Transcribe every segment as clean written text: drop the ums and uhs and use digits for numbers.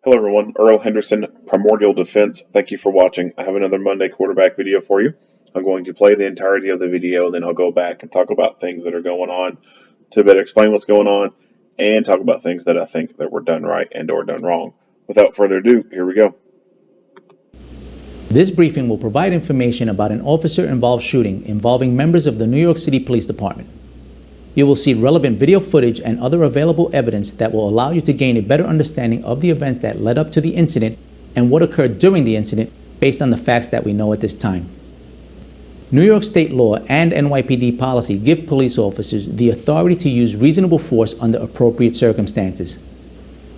Hello everyone, Earl Henderson, Primordial Defense. Thank you for watching. I have another Monday quarterback video for you. I'm going to play the entirety of the video, then I'll go back and talk about things that are going on to better explain what's going on and talk about things that I think that were done right and or done wrong. Without further ado, here we go. This briefing will provide information about an officer-involved shooting involving members of the New York City Police Department. You will see relevant video footage and other available evidence that will allow you to gain a better understanding of the events that led up to the incident and what occurred during the incident based on the facts that we know at this time. New York State law and NYPD policy give police officers the authority to use reasonable force under appropriate circumstances.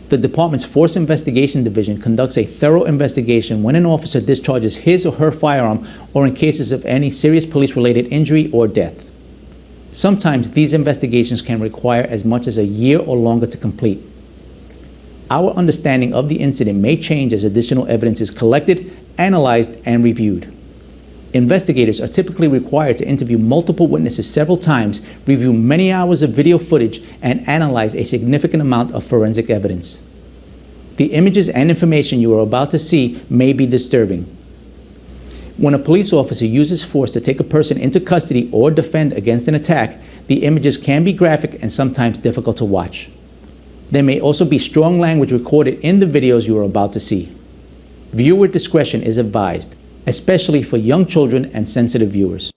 The department's Force Investigation Division conducts a thorough investigation when an officer discharges his or her firearm or in cases of any serious police-related injury or death. Sometimes these investigations can require as much as a year or longer to complete. Our understanding of the incident may change as additional evidence is collected, analyzed, and reviewed. Investigators are typically required to interview multiple witnesses several times, review many hours of video footage, and analyze a significant amount of forensic evidence. The images and information you are about to see may be disturbing. When a police officer uses force to take a person into custody or defend against an attack, the images can be graphic and sometimes difficult to watch. There may also be strong language recorded in the videos you are about to see. Viewer discretion is advised, especially for young children and sensitive viewers.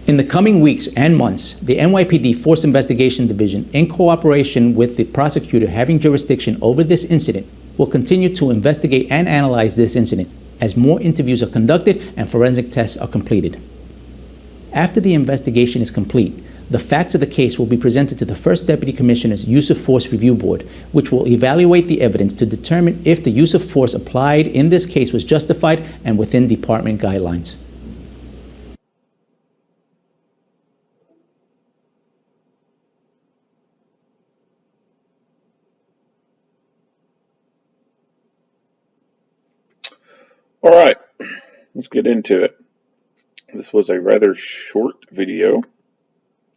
In the coming weeks and months, the NYPD Force Investigation Division, in cooperation with the prosecutor having jurisdiction over this incident, will continue to investigate and analyze this incident as more interviews are conducted and forensic tests are completed. After the investigation is complete, the facts of the case will be presented to the First Deputy Commissioner's Use of Force Review Board, which will evaluate the evidence to determine if the use of force applied in this case was justified and within department guidelines. All right, let's get into it. This was a rather short video.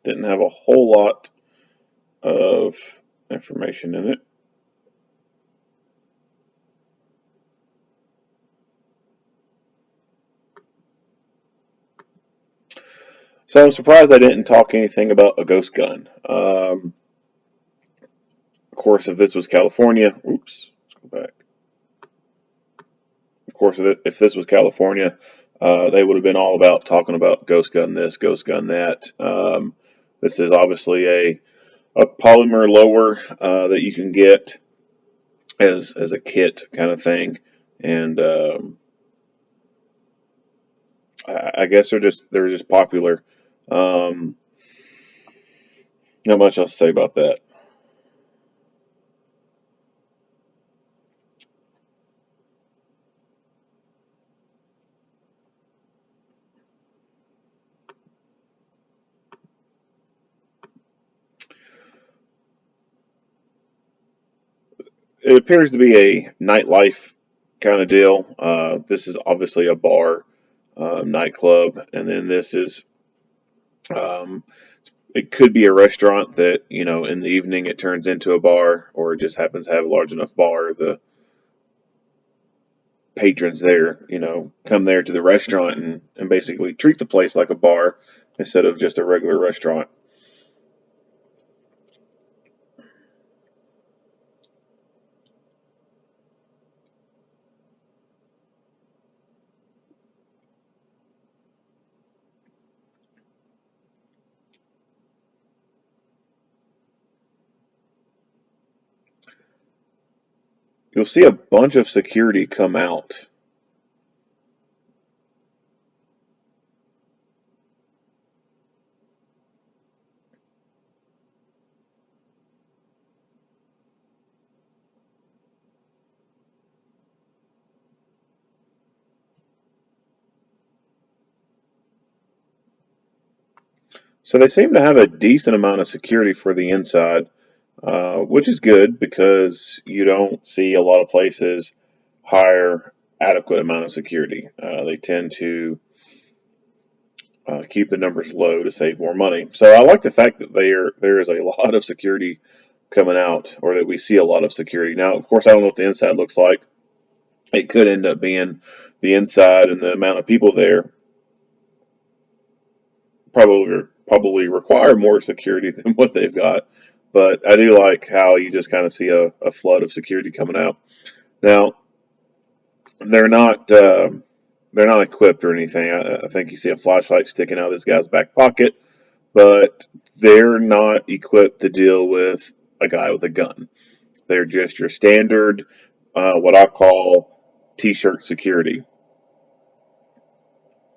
Didn't have a whole lot of information in it. So I'm surprised I didn't talk anything about a ghost gun. Of course, if this was California, oops, let's go back. Of course, if this was California, they would have been all about talking about ghost gun this, ghost gun that. This is obviously a polymer lower that you can get as a kit kind of thing, and I guess they're just popular. Not much else to say about that. It appears to be a nightlife kind of deal. This is obviously a bar, nightclub, and then this is um, it could be a restaurant that in the evening it turns into a bar, or it just happens to have a large enough bar. The patrons there, come there to the restaurant and basically treat the place like a bar instead of just a regular restaurant. You'll see a bunch of security come out. So they seem to have a decent amount of security for the inside, which is good because you don't see a lot of places hire adequate amount of security. They tend to keep the numbers low to save more money. So I like the fact that there is a lot of security coming out, or that we see a lot of security. Now, of course, I don't know what the inside looks like. It could end up being the inside, and the amount of people there probably require more security than what they've got. But I do like how you just kind of see a flood of security coming out. Now, they're not equipped or anything. I think you see a flashlight sticking out of this guy's back pocket, but they're not equipped to deal with a guy with a gun. They're just your standard, what I call t-shirt security.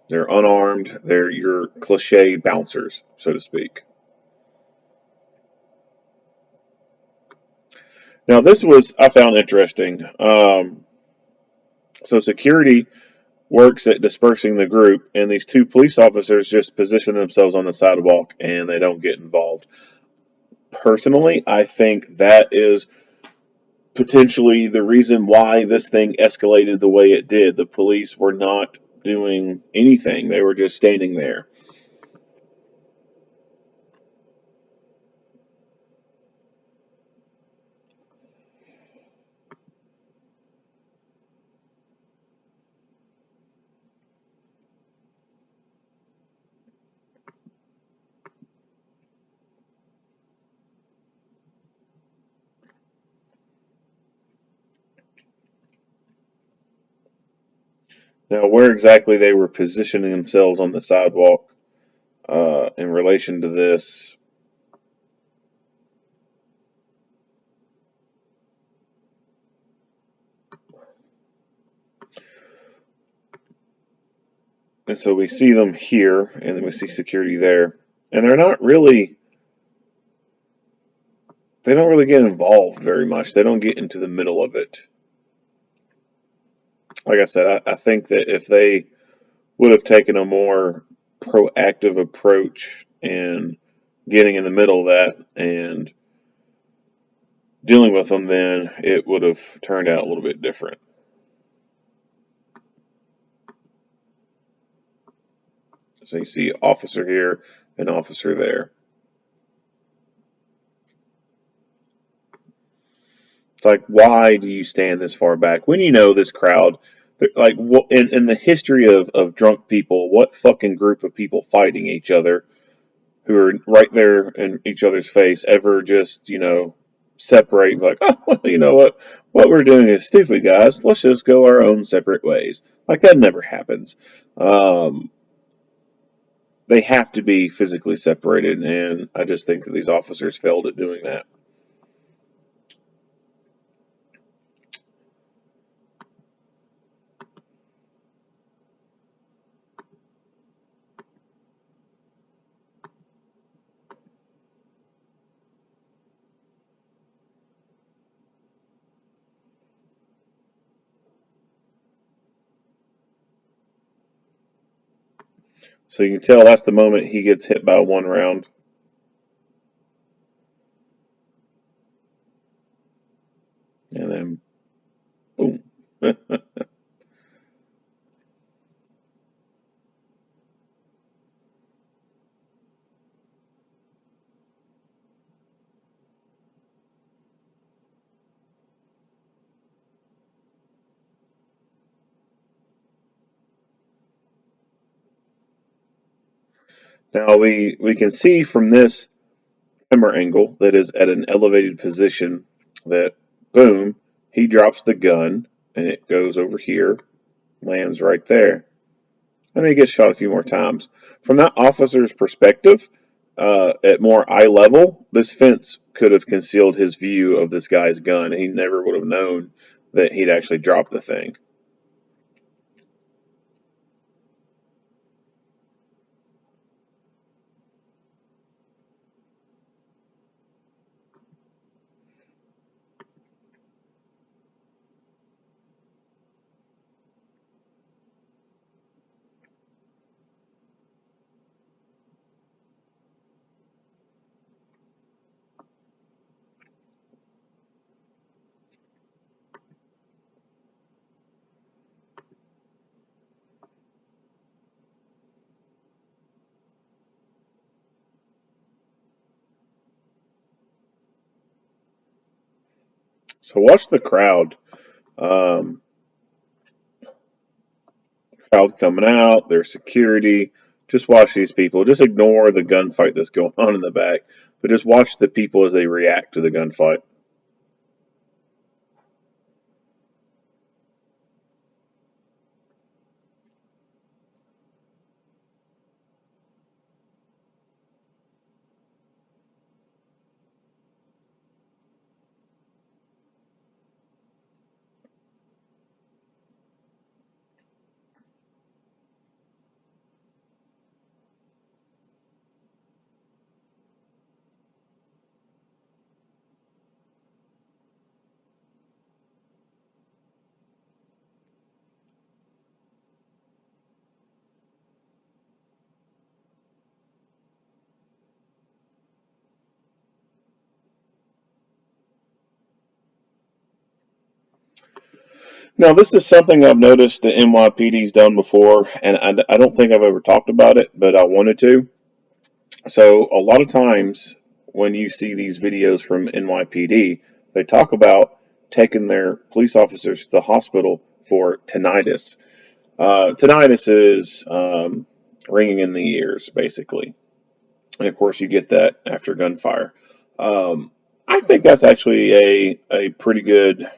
They're unarmed. They're your cliche bouncers, so to speak. Now, this was I found interesting. So security works at dispersing the group, and these two police officers just position themselves on the sidewalk and they don't get involved. Personally, I think that is potentially the reason why this thing escalated the way it did. The police were not doing anything, they were just standing there. Now, where exactly they were positioning themselves on the sidewalk, in relation to this. And so we see them here, and then we see security there. And they don't really get involved very much. They don't get into the middle of it. Like I said, I think that if they would have taken a more proactive approach in getting in the middle of that and dealing with them, then it would have turned out a little bit different. So you see officer here and officer there. It's like, why do you stand this far back when you know this crowd? Like, in the history of drunk people, what fucking group of people fighting each other who are right there in each other's face ever just, separate, like, oh, well, you know what we're doing is stupid, guys. Let's just go our own separate ways. Like, that never happens. They have to be physically separated, and I just think that these officers failed at doing that. So you can tell that's the moment he gets hit by one round. And then, boom. Now we can see from this camera angle that is at an elevated position that, boom, he drops the gun and it goes over here, lands right there, and then he gets shot a few more times. From that officer's perspective, at more eye level, this fence could have concealed his view of this guy's gun. He never would have known that he'd actually dropped the thing. So watch the crowd. Um, Crowd coming out, their security. Just watch these people. Just ignore the gunfight that's going on in the back, but just watch the people as they react to the gunfight. Now, this is something I've noticed the NYPD's done before, and I don't think I've ever talked about it, but I wanted to. So, a lot of times when you see these videos from NYPD, they talk about taking their police officers to the hospital for tinnitus. Tinnitus is ringing in the ears, basically. And of course, you get that after gunfire. I think that's actually a pretty good,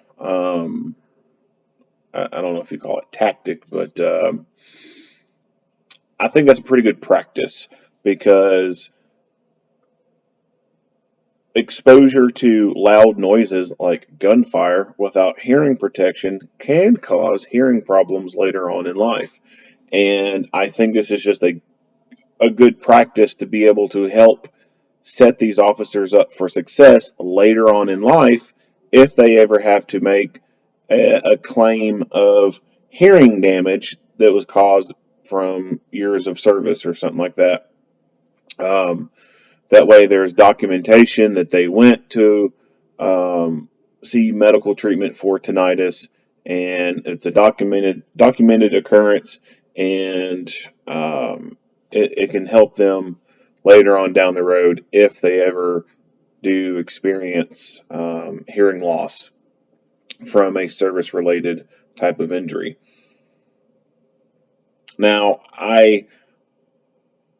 I don't know if you call it tactic, but I think that's a pretty good practice. because exposure to loud noises like gunfire without hearing protection can cause hearing problems later on in life. And I think this is just a good practice to be able to help set these officers up for success later on in life if they ever have to make a claim of hearing damage that was caused from years of service or something like that. Um, that way, there's documentation that they went to see medical treatment for tinnitus, and it's a documented occurrence, and it can help them later on down the road if they ever do experience hearing loss from a service related type of injury. Now, I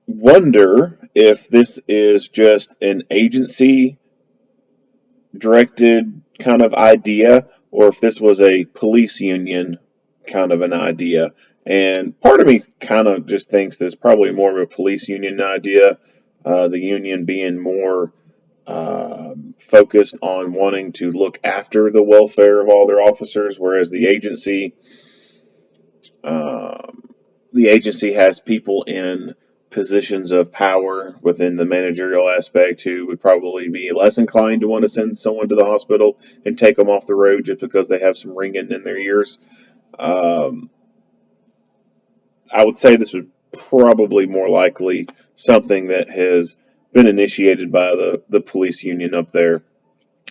wonder if this is just an agency directed kind of idea or if this was a police union kind of an idea. And part of me kind of just thinks this is probably more of a police union idea, the union being more focused on wanting to look after the welfare of all their officers, whereas the agency has people in positions of power within the managerial aspect who would probably be less inclined to want to send someone to the hospital and take them off the road just because they have some ringing in their ears. Um, I would say this would probably more likely something that has been initiated by the police union up there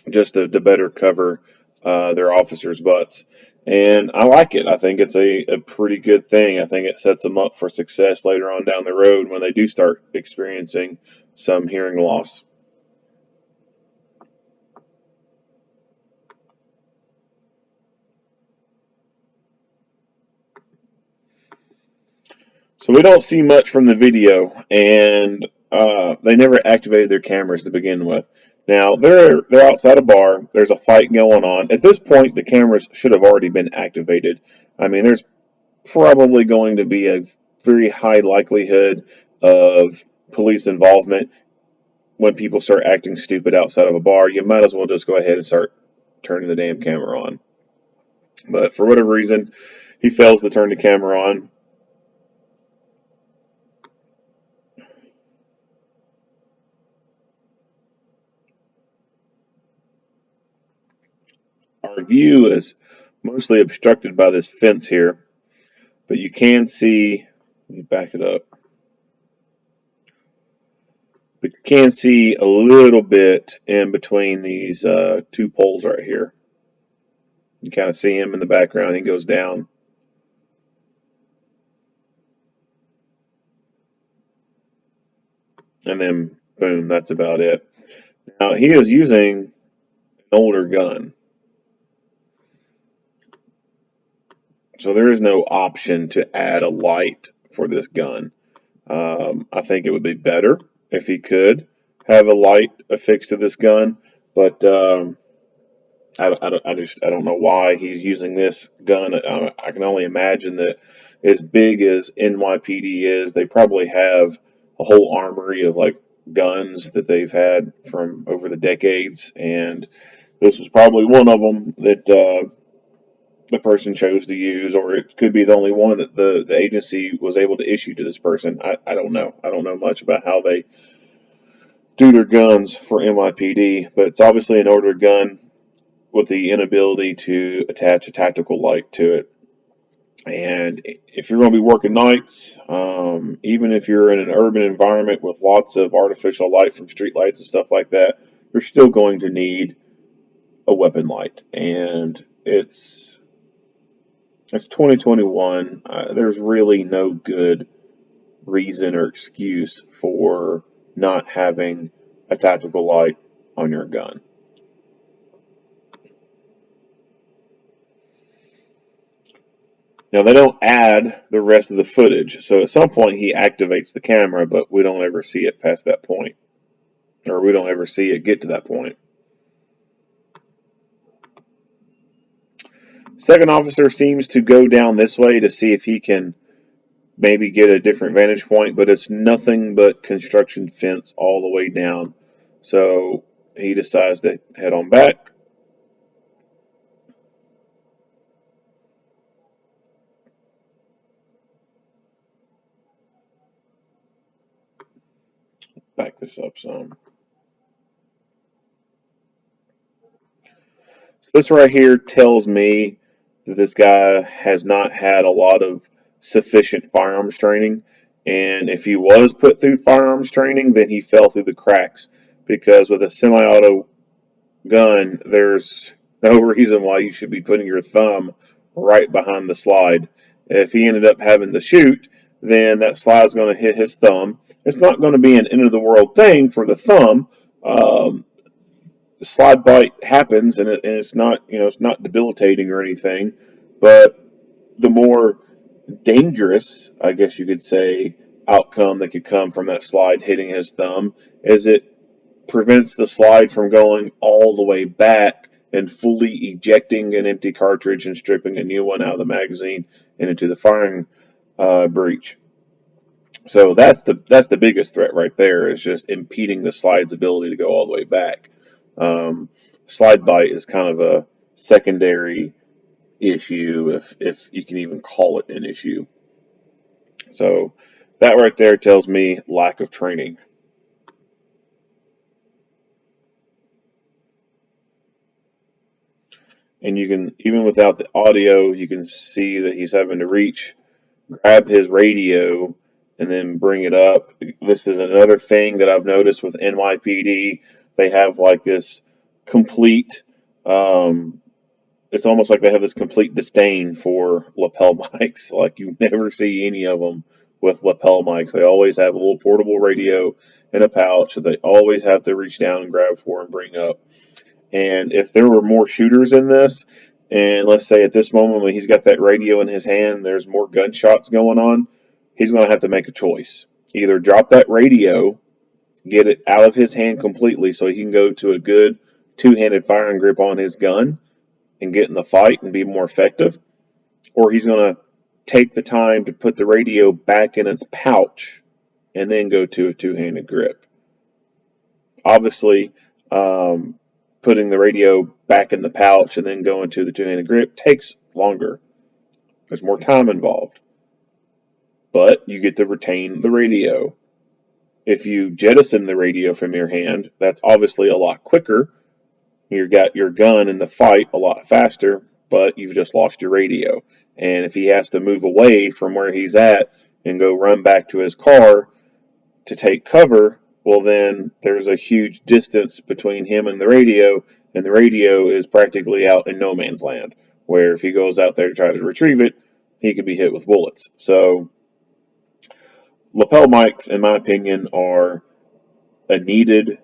just to better cover their officers' butts. And I like it. I think it's a pretty good thing. I think it sets them up for success later on down the road when they do start experiencing some hearing loss. So we don't see much from the video, and they never activated their cameras to begin with. Now they're outside a bar. There's a fight going on. At this point, the cameras should have already been activated. I mean, there's probably going to be a very high likelihood of police involvement when people start acting stupid outside of a bar. You might as well just go ahead and start turning the damn camera on. But for whatever reason, he fails to turn the camera on. Our view is mostly obstructed by this fence here, but you can see, let me back it up, but you can see a little bit in between these two poles right here. You kind of see him in the background. He goes down. And then, boom, that's about it. Now, he is using an older gun. So there is no option to add a light for this gun. I think it would be better if he could have a light affixed to this gun, but I don't know why he's using this gun. I can only imagine that as big as NYPD is, they probably have a whole armory of like guns that they've had from over the decades, and this was probably one of them that the person chose to use, or it could be the only one that the agency was able to issue to this person. I don't know. I don't know much about how they do their guns for NYPD, but it's obviously an older gun with the inability to attach a tactical light to it. And if you're going to be working nights, even if you're in an urban environment with lots of artificial light from street lights and stuff like that, you're still going to need a weapon light. And it's 2021. There's really no good reason or excuse for not having a tactical light on your gun. Now, they don't add the rest of the footage, so at some point he activates the camera, but we don't ever see it past that point, or we don't ever see it get to that point. Second officer seems to go down this way to see if he can maybe get a different vantage point, but it's nothing but construction fence all the way down. So he decides to head on back. Back this up some. So this right here tells me that this guy has not had a lot of sufficient firearms training. And if he was put through firearms training, then he fell through the cracks. Because with a semi auto gun, there's no reason why you should be putting your thumb right behind the slide. If he ended up having to shoot, then that slide's going to hit his thumb. It's not going to be an end of the world thing for the thumb. Slide bite happens, and it's not it's not debilitating or anything, but the more dangerous, I guess you could say, outcome that could come from that slide hitting his thumb is it prevents the slide from going all the way back and fully ejecting an empty cartridge and stripping a new one out of the magazine and into the firing breech. So that's the biggest threat right there, is just impeding the slide's ability to go all the way back. Um, Slide bite is kind of a secondary issue, if you can even call it an issue. So that right there tells me lack of training. And you can, even without the audio, you can see that he's having to reach, grab his radio, and then bring it up. This is another thing that I've noticed with NYPD. They have like this complete, it's almost like they have this complete disdain for lapel mics. Like you never see any of them with lapel mics. They always have a little portable radio in a pouch that they always have to reach down and grab for and bring up. And if there were more shooters in this, and let's say at this moment when he's got that radio in his hand, there's more gunshots going on, he's going to have to make a choice. Either drop that radio, get it out of his hand completely so he can go to a good two-handed firing grip on his gun and get in the fight and be more effective, or he's going to take the time to put the radio back in its pouch and then go to a two-handed grip. Obviously, putting the radio back in the pouch and then going to the two-handed grip takes longer. There's more time involved. But you get to retain the radio. If you jettison the radio from your hand, that's obviously a lot quicker. You got your gun in the fight a lot faster, but you've just lost your radio. And if he has to move away from where he's at and go run back to his car to take cover, well, then there's a huge distance between him and the radio is practically out in no man's land, where if he goes out there to try to retrieve it, he could be hit with bullets. So lapel mics, in my opinion, are a needed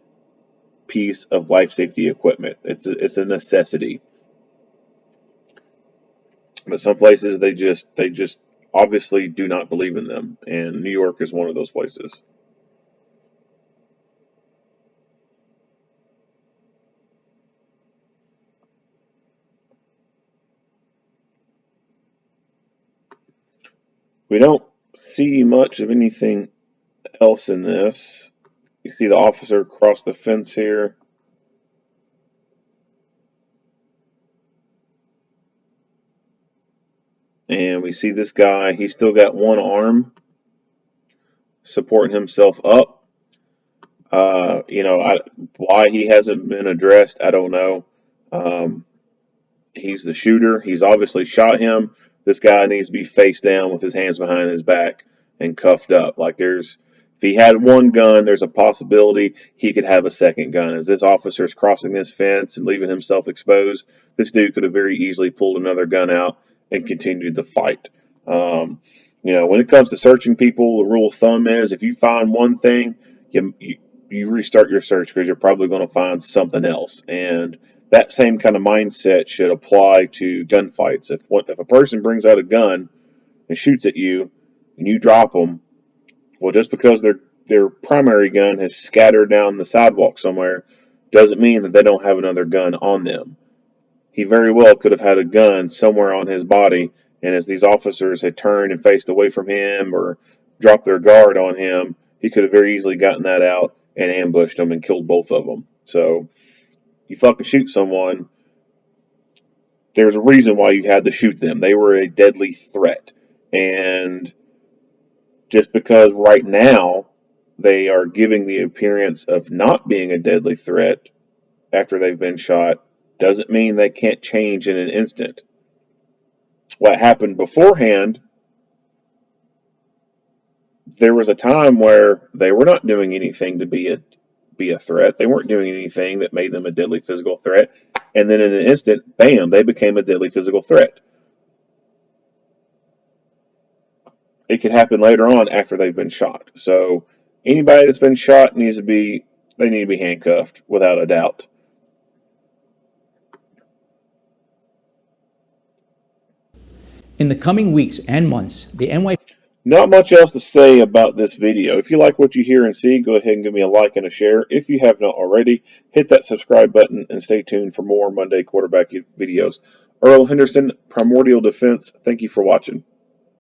piece of life safety equipment. It's a necessity. But some places they just obviously do not believe in them, and New York is one of those places. We don't see much of anything else in this. You see the officer cross the fence here. And we see this guy, he's still got one arm supporting himself up. Why he hasn't been addressed, I don't know. He's the shooter. He's obviously shot him. This guy needs to be face down with his hands behind his back and cuffed up. If he had one gun, there's a possibility he could have a second gun. As this officer is crossing this fence and leaving himself exposed, this dude could have very easily pulled another gun out and continued the fight. When it comes to searching people, the rule of thumb is if you find one thing, you restart your search because you're probably going to find something else. And that same kind of mindset should apply to gunfights. If a person brings out a gun and shoots at you and you drop them, well, just because their primary gun has scattered down the sidewalk somewhere doesn't mean that they don't have another gun on them. He very well could have had a gun somewhere on his body And as these officers had turned and faced away from him or dropped their guard on him, he could have very easily gotten that out and ambushed them and killed both of them. So you fucking shoot someone, there's a reason why you had to shoot them. They were a deadly threat. And just because right now they are giving the appearance of not being a deadly threat after they've been shot doesn't mean they can't change in an instant. What happened beforehand, there was a time where they were not doing anything to be a threat. They weren't doing anything that made them a deadly physical threat. And then in an instant, bam, they became a deadly physical threat. It could happen later on after they've been shot. So anybody that's been shot they need to be handcuffed without a doubt. In the coming weeks and months, the NYPD Not much else to say about this video. If you like what you hear and see, go ahead and give me a like and a share. If you have not already, hit that subscribe button and stay tuned for more Monday quarterback videos. Earl Henderson, Primordial Defense, thank you for watching.